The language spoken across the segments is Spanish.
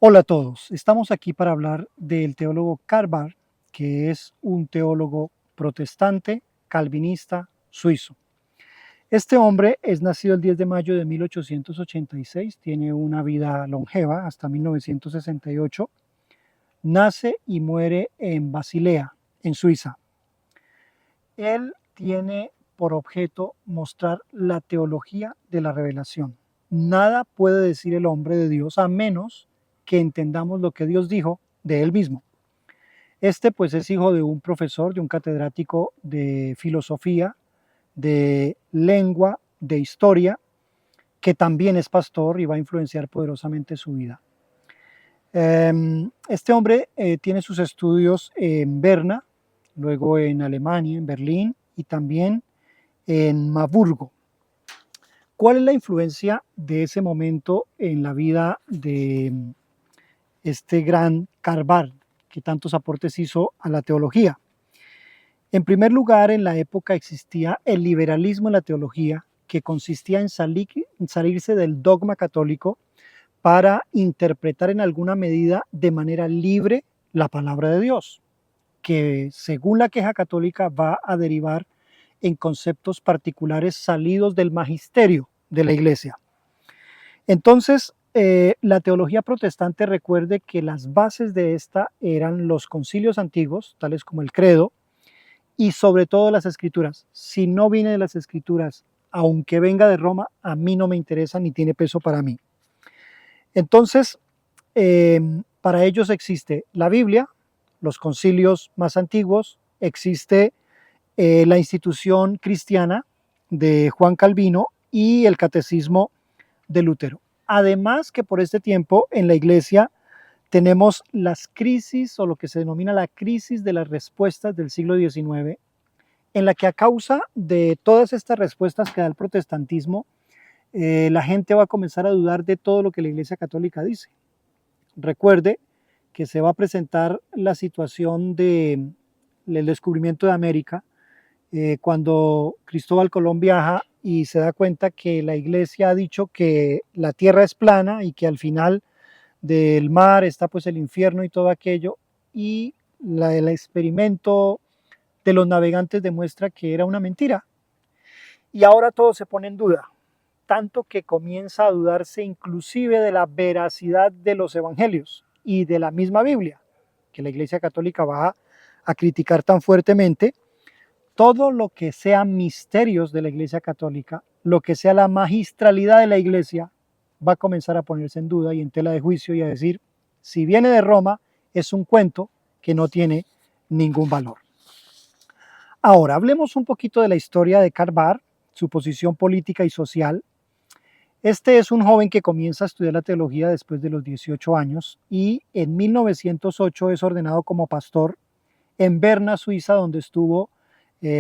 Hola a todos, estamos aquí para hablar del teólogo Karl Barth, que es un teólogo protestante, calvinista, suizo. Este hombre es nacido el 10 de mayo de 1886, tiene una vida longeva hasta 1968, nace y muere en Basilea, en Suiza. Él tiene por objeto mostrar la teología de la revelación. Nada puede decir el hombre de Dios a menos que entendamos lo que Dios dijo de él mismo. Este pues es hijo de un profesor, de un catedrático de filosofía, de lengua, de historia, que también es pastor y va a influenciar poderosamente su vida. Este hombre tiene sus estudios en Berna, luego en Alemania, en Berlín y también en Marburgo. ¿Cuál es la influencia de ese momento en la vida de este gran Karl Barth, que tantos aportes hizo a la teología? En primer lugar, en la época existía el liberalismo en la teología, que consistía en salirse del dogma católico para interpretar en alguna medida de manera libre la palabra de Dios, que según la queja católica va a derivar en conceptos particulares salidos del magisterio de la Iglesia. Entonces, la teología protestante, recuerde que las bases de esta eran los concilios antiguos, tales como el credo, y sobre todo las escrituras. Si no viene de las escrituras, aunque venga de Roma, a mí no me interesa ni tiene peso para mí. Entonces, para ellos existe la Biblia, los concilios más antiguos, existe la institución cristiana de Juan Calvino y el catecismo de Lutero. Además que por este tiempo en la iglesia tenemos las crisis o lo que se denomina la crisis de las respuestas del siglo XIX, en la que a causa de todas estas respuestas que da el protestantismo, la gente va a comenzar a dudar de todo lo que la Iglesia Católica dice. Recuerde que se va a presentar la situación del descubrimiento de América, cuando Cristóbal Colón viaja y se da cuenta que la iglesia ha dicho que la tierra es plana y que al final del mar está pues el infierno y todo aquello, y el experimento de los navegantes demuestra que era una mentira. Y ahora todo se pone en duda, tanto que comienza a dudarse inclusive de la veracidad de los evangelios y de la misma Biblia, que la Iglesia Católica va a criticar tan fuertemente. Todo lo que sea misterios de la Iglesia Católica, lo que sea la magistralidad de la Iglesia, va a comenzar a ponerse en duda y en tela de juicio y a decir, si viene de Roma, es un cuento que no tiene ningún valor. Ahora, hablemos un poquito de la historia de Karl Barth, su posición política y social. Este es un joven que comienza a estudiar la teología después de los 18 años y en 1908 es ordenado como pastor en Berna, Suiza, donde estuvo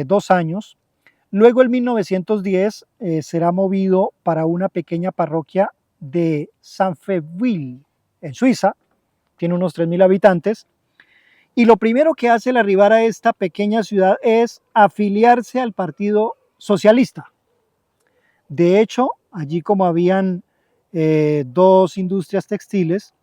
2 años. Luego en 1910 será movido para una pequeña parroquia de Saint-Féville, en Suiza, tiene unos 3.000 habitantes, y lo primero que hace al arribar a esta pequeña ciudad es afiliarse al Partido Socialista. De hecho, allí como habían 2 industrias textiles,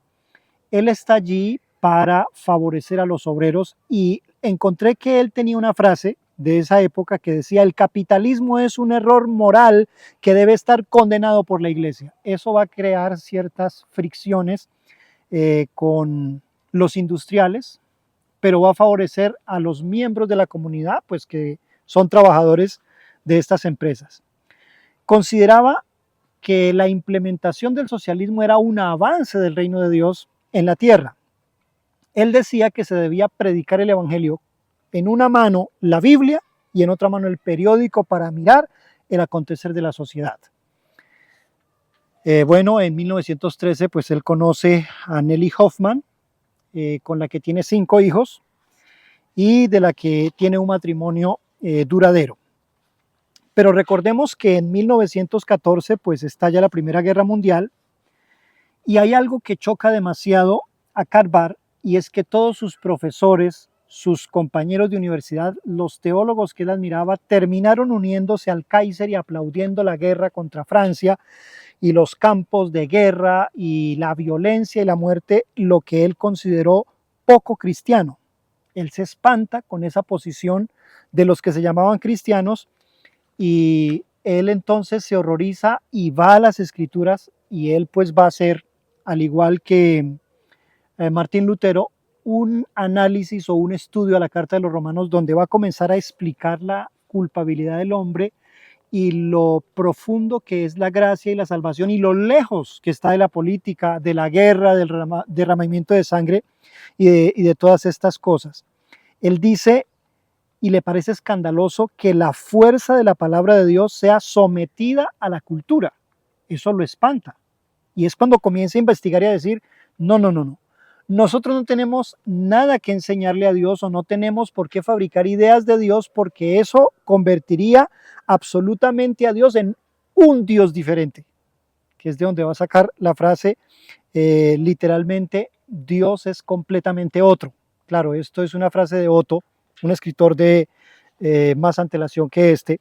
él está allí para favorecer a los obreros y encontré que él tenía una frase de esa época que decía: el capitalismo es un error moral que debe estar condenado por la iglesia. Eso va a crear ciertas fricciones con los industriales, pero va a favorecer a los miembros de la comunidad, pues que son trabajadores de estas empresas. Consideraba que la implementación del socialismo era un avance del reino de Dios en la tierra. Él decía que se debía predicar el evangelio en una mano la Biblia y en otra mano el periódico para mirar el acontecer de la sociedad. Bueno, en 1913 pues él conoce a Nelly Hoffman, con la que tiene 5 hijos y de la que tiene un matrimonio duradero. Pero recordemos que en 1914 pues estalla la Primera Guerra Mundial y hay algo que choca demasiado a Karl Barth, y es que todos sus profesores, sus compañeros de universidad, los teólogos que él admiraba, terminaron uniéndose al Kaiser y aplaudiendo la guerra contra Francia y los campos de guerra y la violencia y la muerte, lo que él consideró poco cristiano. Él se espanta con esa posición de los que se llamaban cristianos y él entonces se horroriza y va a las escrituras y él pues va a hacer, al igual que Martín Lutero, un análisis o un estudio a la Carta de los Romanos donde va a comenzar a explicar la culpabilidad del hombre y lo profundo que es la gracia y la salvación y lo lejos que está de la política, de la guerra, del derramamiento de sangre y de todas estas cosas. Él dice, y le parece escandaloso, que la fuerza de la palabra de Dios sea sometida a la cultura. Eso lo espanta. Y es cuando comienza a investigar y a decir, no, no, no, no. Nosotros no tenemos nada que enseñarle a Dios o no tenemos por qué fabricar ideas de Dios porque eso convertiría absolutamente a Dios en un Dios diferente, que es de donde va a sacar la frase literalmente, Dios es completamente otro. Claro, esto es una frase de Otto, un escritor de más antelación que este,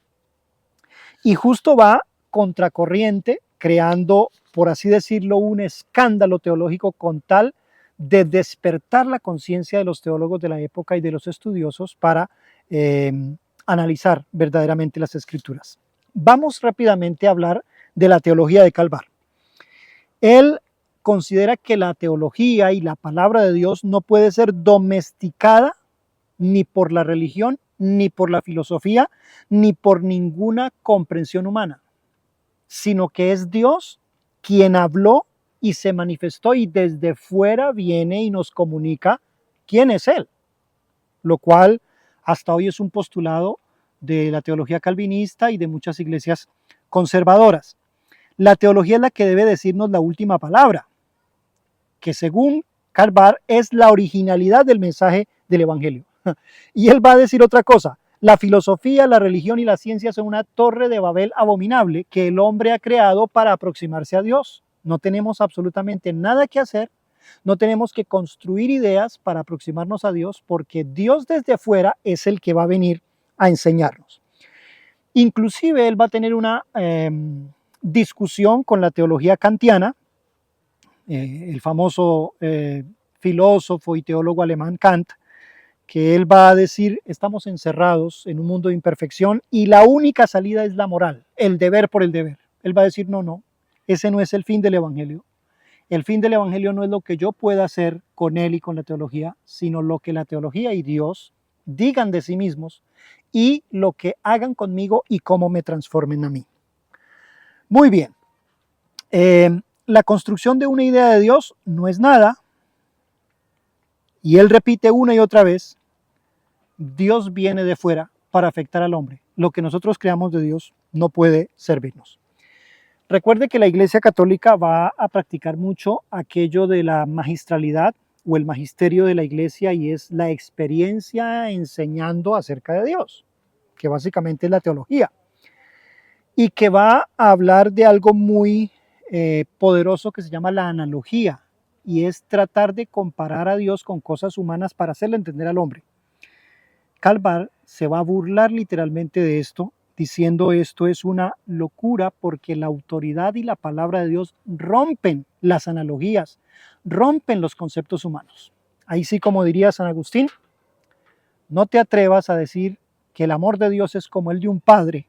y justo va contracorriente, creando, por así decirlo, un escándalo teológico con tal de despertar la conciencia de los teólogos de la época y de los estudiosos para analizar verdaderamente las escrituras. Vamos rápidamente a hablar de la teología de Calvar. Él considera que la teología y la palabra de Dios no puede ser domesticada ni por la religión, ni por la filosofía, ni por ninguna comprensión humana, sino que es Dios quien habló y se manifestó y desde fuera viene y nos comunica quién es Él, lo cual hasta hoy es un postulado de la teología calvinista y de muchas iglesias conservadoras. La teología es la que debe decirnos la última palabra, que según Calvar es la originalidad del mensaje del Evangelio. Y él va a decir otra cosa, la filosofía, la religión y la ciencia son una torre de Babel abominable que el hombre ha creado para aproximarse a Dios. No tenemos absolutamente nada que hacer, no tenemos que construir ideas para aproximarnos a Dios porque Dios desde afuera es el que va a venir a enseñarnos. Inclusive él va a tener una discusión con la teología kantiana, el famoso filósofo y teólogo alemán Kant, que él va a decir, estamos encerrados en un mundo de imperfección y la única salida es la moral, el deber por el deber. Él va a decir, no, no, ese no es el fin del Evangelio. El fin del Evangelio no es lo que yo pueda hacer con él y con la teología, sino lo que la teología y Dios digan de sí mismos y lo que hagan conmigo y cómo me transformen a mí. Muy bien. La construcción de una idea de Dios no es nada, y él repite una y otra vez, Dios viene de fuera para afectar al hombre. Lo que nosotros creamos de Dios no puede servirnos. Recuerde que la Iglesia Católica va a practicar mucho aquello de la magistralidad o el magisterio de la Iglesia y es la experiencia enseñando acerca de Dios, que básicamente es la teología, y que va a hablar de algo muy poderoso que se llama la analogía, y es tratar de comparar a Dios con cosas humanas para hacerle entender al hombre. Calvar se va a burlar literalmente de esto, diciendo esto es una locura porque la autoridad y la palabra de Dios rompen las analogías, rompen los conceptos humanos. Ahí sí, como diría San Agustín, no te atrevas a decir que el amor de Dios es como el de un padre,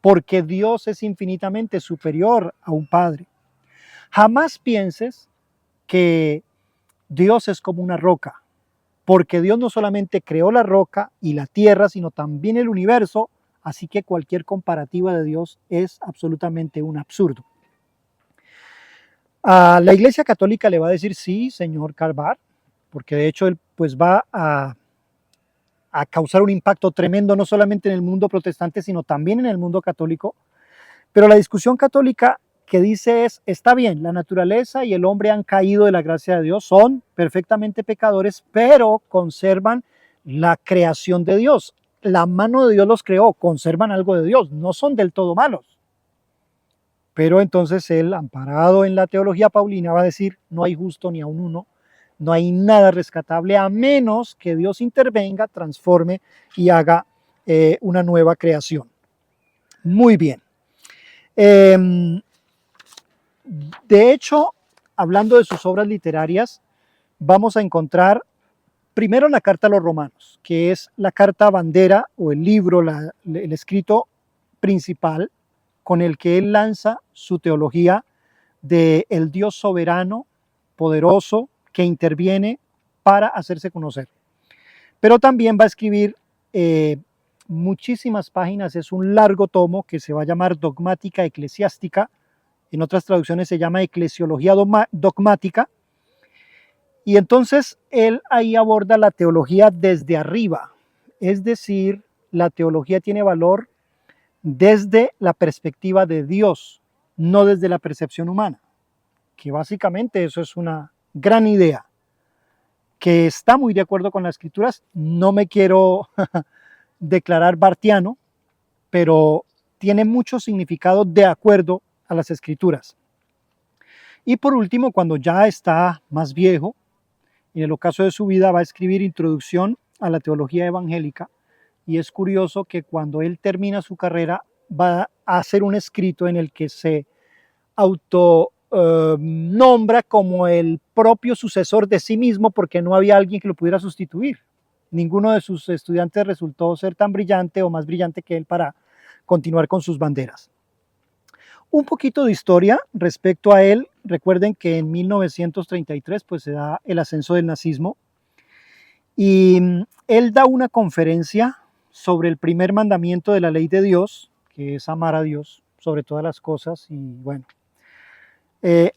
porque Dios es infinitamente superior a un padre. Jamás pienses que Dios es como una roca, porque Dios no solamente creó la roca y la tierra, sino también el universo, así que cualquier comparativa de Dios es absolutamente un absurdo. A la Iglesia Católica le va a decir sí, señor Calvar, porque de hecho él pues va a causar un impacto tremendo no solamente en el mundo protestante, sino también en el mundo católico. Pero la discusión católica que dice es, está bien, la naturaleza y el hombre han caído de la gracia de Dios, son perfectamente pecadores, pero conservan la creación de Dios. La mano de Dios los creó, conservan algo de Dios, no son del todo malos. Pero entonces él, amparado en la teología paulina, va a decir, no hay justo ni a un uno, No hay nada rescatable a menos que Dios intervenga, transforme y haga una nueva creación. Muy bien. De hecho, hablando de sus obras literarias, vamos a encontrar primero la carta a los romanos, que es la carta bandera o el libro, el escrito principal con el que él lanza su teología de el Dios soberano, poderoso, que interviene para hacerse conocer. Pero también va a escribir muchísimas páginas, es un largo tomo que se va a llamar Dogmática Eclesiástica, en otras traducciones se llama Eclesiología Dogmática, y entonces él ahí aborda la teología desde arriba, es decir, la teología tiene valor desde la perspectiva de Dios, no desde la percepción humana, que básicamente eso es una gran idea, que está muy de acuerdo con las escrituras. No me quiero declarar bartiano, pero tiene mucho significado de acuerdo a las escrituras. Y por último, cuando ya está más viejo, en el ocaso de su vida va a escribir Introducción a la Teología Evangélica, y es curioso que cuando él termina su carrera va a hacer un escrito en el que se nombra como el propio sucesor de sí mismo, porque no había alguien que lo pudiera sustituir. Ninguno de sus estudiantes resultó ser tan brillante o más brillante que él para continuar con sus banderas. Un poquito de historia respecto a él. Recuerden que en 1933 pues, se da el ascenso del nazismo y él da una conferencia sobre el primer mandamiento de la ley de Dios, que es amar a Dios sobre todas las cosas. Y bueno,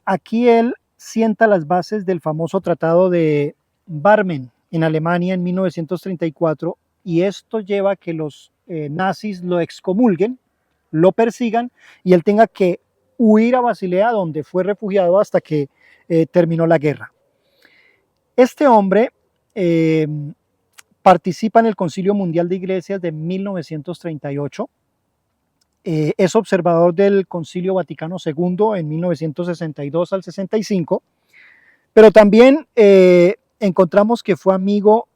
aquí él sienta las bases del famoso tratado de Barmen en Alemania en 1934, y esto lleva a que los nazis lo excomulguen, lo persigan y él tenga que huir a Basilea, donde fue refugiado hasta que terminó la guerra. Este hombre participa en el Concilio Mundial de Iglesias de 1938, es observador del Concilio Vaticano II en 1962 al 65, pero también encontramos que fue amigo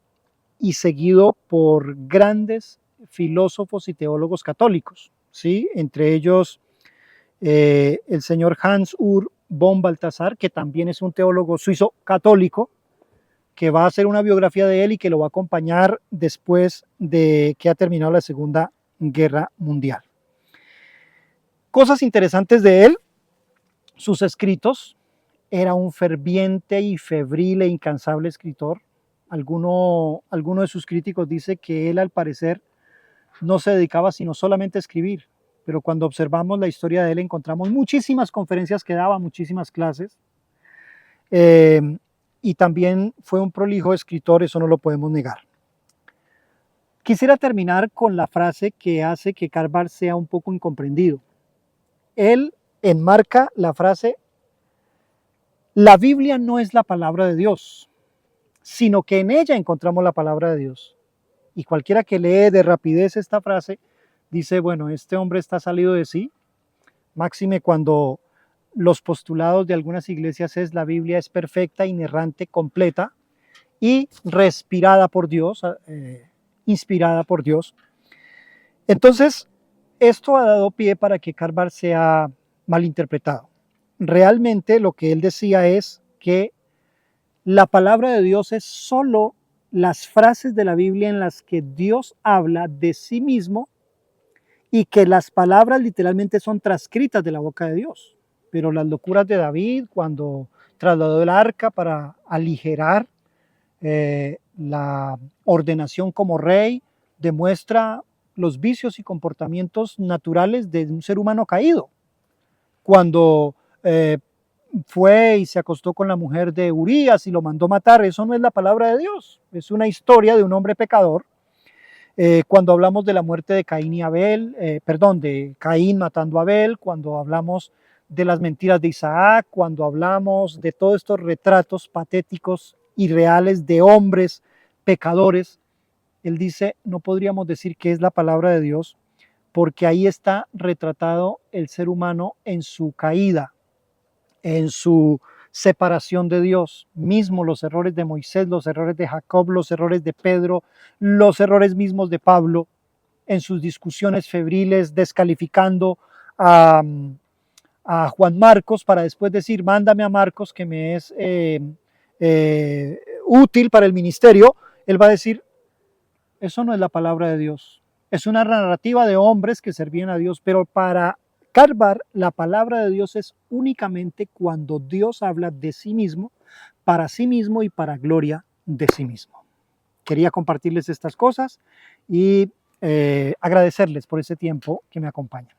y seguido por grandes filósofos y teólogos católicos, ¿sí? Entre ellos el señor Hans Ur von Balthasar, que también es un teólogo suizo católico, que va a hacer una biografía de él y que lo va a acompañar después de que ha terminado la Segunda Guerra Mundial. Cosas interesantes de él: sus escritos. Era un ferviente y febril e incansable escritor. Alguno de sus críticos dice que él, al parecer, no se dedicaba sino solamente a escribir, pero cuando observamos la historia de él encontramos muchísimas conferencias que daba, muchísimas clases, y también fue un prolijo escritor, eso no lo podemos negar. Quisiera terminar con la frase que hace que Karl Barth sea un poco incomprendido. Él enmarca la frase: la Biblia no es la palabra de Dios, sino que en ella encontramos la palabra de Dios. Y cualquiera que lee de rapidez esta frase dice, bueno, este hombre está salido de sí, máxime cuando los postulados de algunas iglesias es: la Biblia es perfecta, inerrante, completa y respirada por Dios, inspirada por Dios. Entonces, esto ha dado pie para que Karl Barth sea malinterpretado. Realmente lo que él decía es que la palabra de Dios es solo las frases de la Biblia en las que Dios habla de sí mismo, y que las palabras literalmente son transcritas de la boca de Dios. Pero las locuras de David, cuando trasladó el arca para aligerar la ordenación como rey, demuestra los vicios y comportamientos naturales de un ser humano caído. Cuando fue y se acostó con la mujer de Urías y lo mandó matar, eso no es la palabra de Dios, es una historia de un hombre pecador. Cuando hablamos de la muerte de Caín y Abel, de Caín matando a Abel, cuando hablamos de las mentiras de Isaac, cuando hablamos de todos estos retratos patéticos y reales de hombres pecadores, él dice, no podríamos decir que es la palabra de Dios, porque ahí está retratado el ser humano en su caída, en su separación de Dios, mismo los errores de Moisés, los errores de Jacob, los errores de Pedro, los errores mismos de Pablo en sus discusiones febriles, descalificando a, Juan Marcos para después decir, mándame a Marcos que me es útil para el ministerio. Él va a decir, eso no es la palabra de Dios. Es una narrativa de hombres que servían a Dios, pero para Karbar la palabra de Dios es únicamente cuando Dios habla de sí mismo, para sí mismo y para gloria de sí mismo. Quería compartirles estas cosas y agradecerles por ese tiempo que me acompañan.